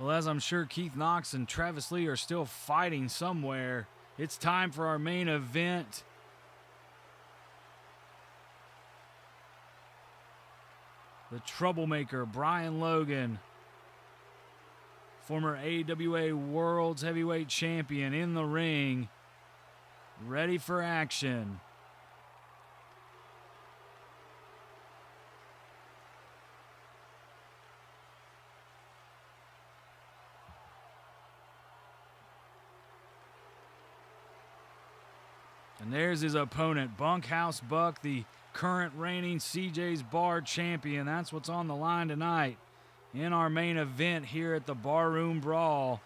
Well, as I'm sure Keith Knox and Travis Lee are still fighting somewhere, it's time for our main event. The troublemaker, Brian Logan, former AWA World's heavyweight champion, in the ring, ready for action. And there's his opponent, Bunkhouse Buck, the current reigning CJ's Bar champion. That's what's on the line tonight in our main event here at the Barroom Brawl.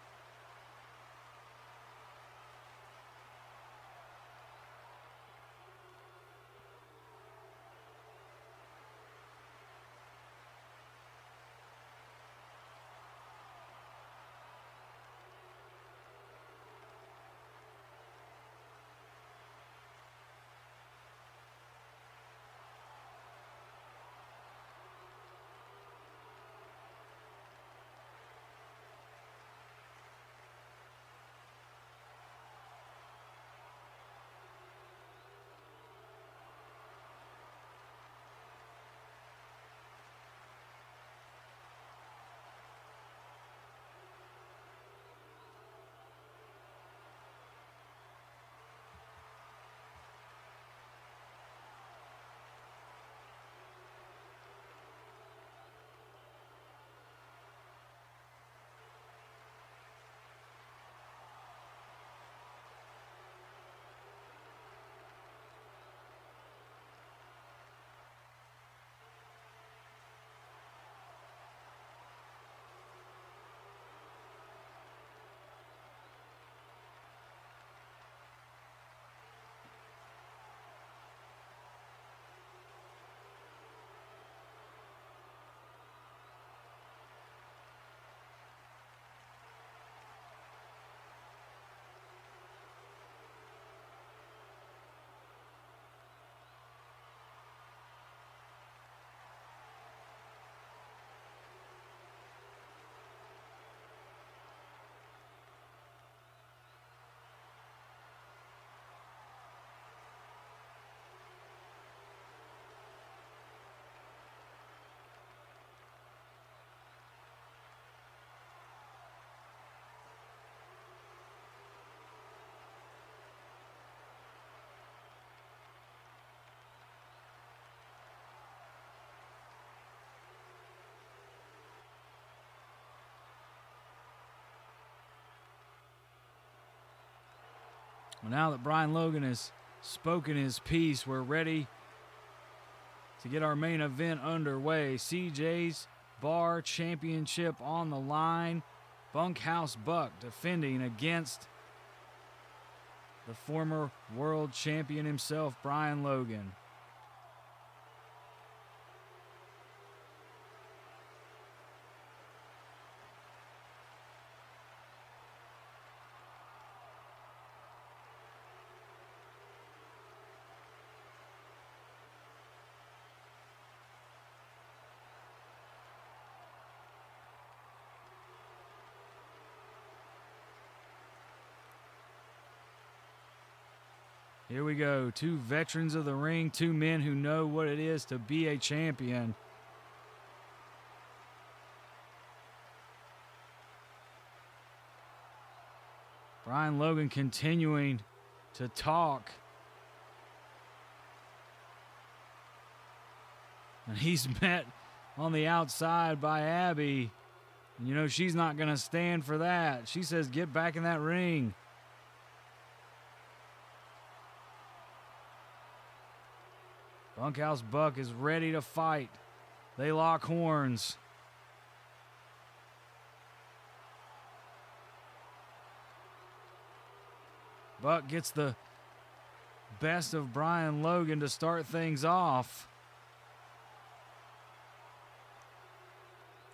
Well, now that Brian Logan has spoken his piece, we're ready to get our main event underway. CJ's Bar Championship on the line. Bunkhouse Buck defending against the former world champion himself, Brian Logan. Here we go. Two veterans of the ring, two men who know what it is to be a champion. Brian Logan continuing to talk. And he's met on the outside by Abby. And you know, she's not going to stand for that. She says, get back in that ring. Bunkhouse Buck is ready to fight. They lock horns. Buck gets the best of Brian Logan to start things off.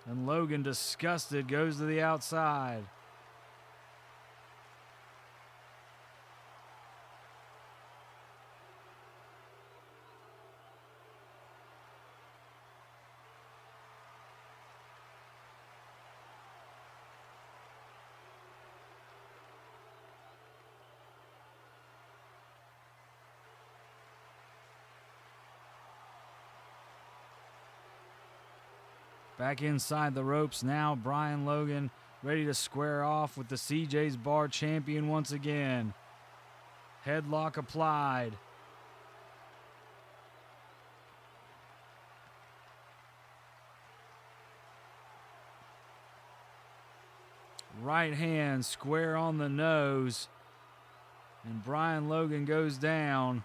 And Logan, disgusted, goes to the outside. Back inside the ropes now. Brian Logan ready to square off with the CJ's Bar champion once again. Headlock applied. Right hand square on the nose. And Brian Logan goes down.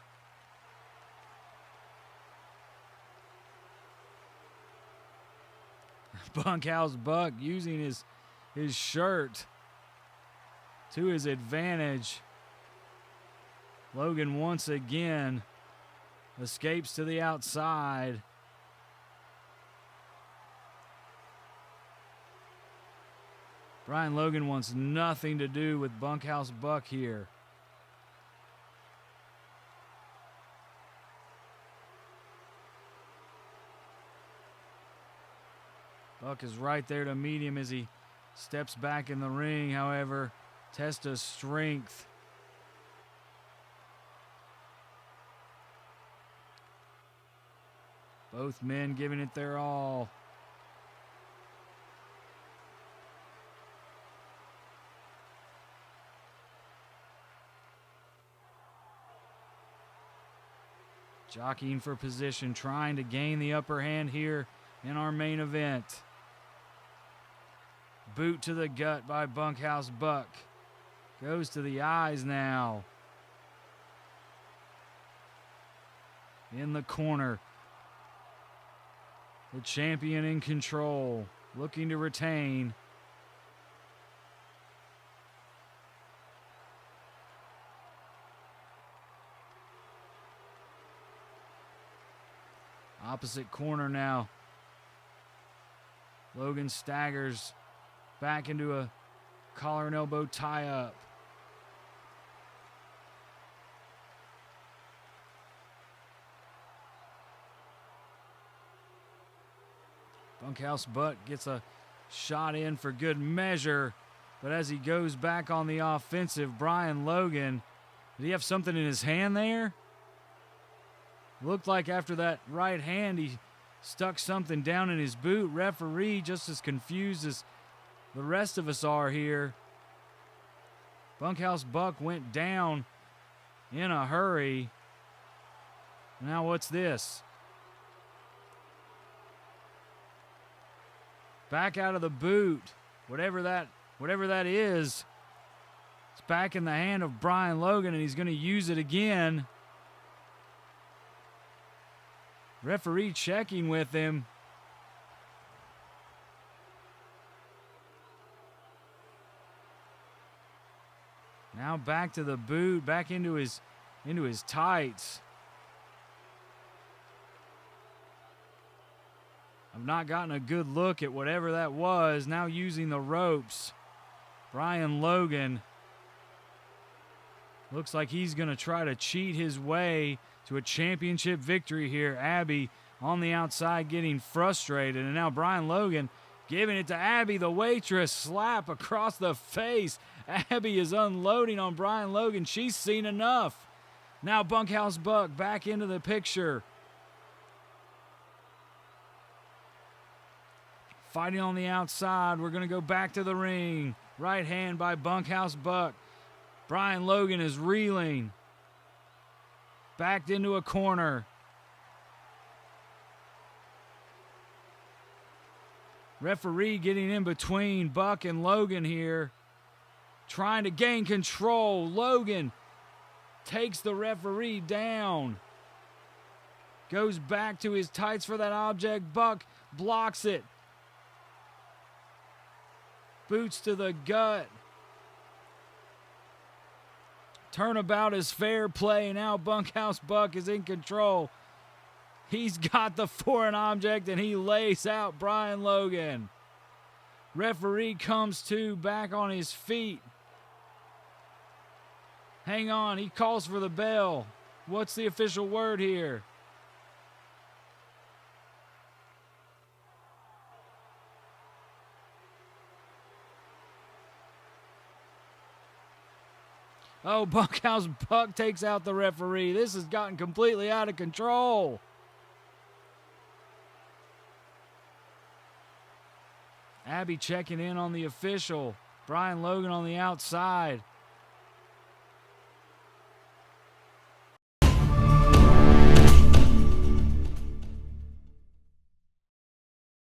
Bunkhouse Buck using his shirt to his advantage. Logan once again escapes to the outside. Brian Logan wants nothing to do with Bunkhouse Buck here. Buck is right there to meet him as he steps back in the ring. However, test of strength. Both men giving it their all. Jockeying for position, trying to gain the upper hand here in our main event. Boot to the gut by Bunkhouse Buck. Goes to the eyes now. In the corner. The champion in control. Looking to retain. Opposite corner now. Logan staggers back into a collar and elbow tie-up. Bunkhouse Buck gets a shot in for good measure, but as he goes back on the offensive, Brian Logan, did he have something in his hand there? Looked like after that right hand, he stuck something down in his boot. Referee just as confused as the rest of us are here. Bunkhouse Buck went down in a hurry. Now what's this? Back out of the boot. Whatever that is, it's back in the hand of Brian Logan, and he's going to use it again. Referee checking with him. Now back to the boot, back into his tights. I've not gotten a good look at whatever that was. Now using the ropes. Brian Logan looks like he's going to try to cheat his way to a championship victory here. Abby on the outside getting frustrated. And now Brian Logan giving it to Abby, the waitress. Slap across the face. Abby is unloading on Brian Logan. She's seen enough. Now Bunkhouse Buck back into the picture. Fighting on the outside. We're going to go back to the ring. Right hand by Bunkhouse Buck. Brian Logan is reeling. Backed into a corner. Referee getting in between Buck and Logan here. Trying to gain control. Logan takes the referee down. Goes back to his tights for that object. Buck blocks it. Boots to the gut. Turnabout is fair play. Now Bunkhouse Buck is in control. He's got the foreign object and he lays out Brian Logan. Referee comes to back on his feet. Hang on, he calls for the bell. What's the official word here? Oh, Bunkhouse Buck takes out the referee. This has gotten completely out of control. Abby checking in on the official. Brian Logan on the outside.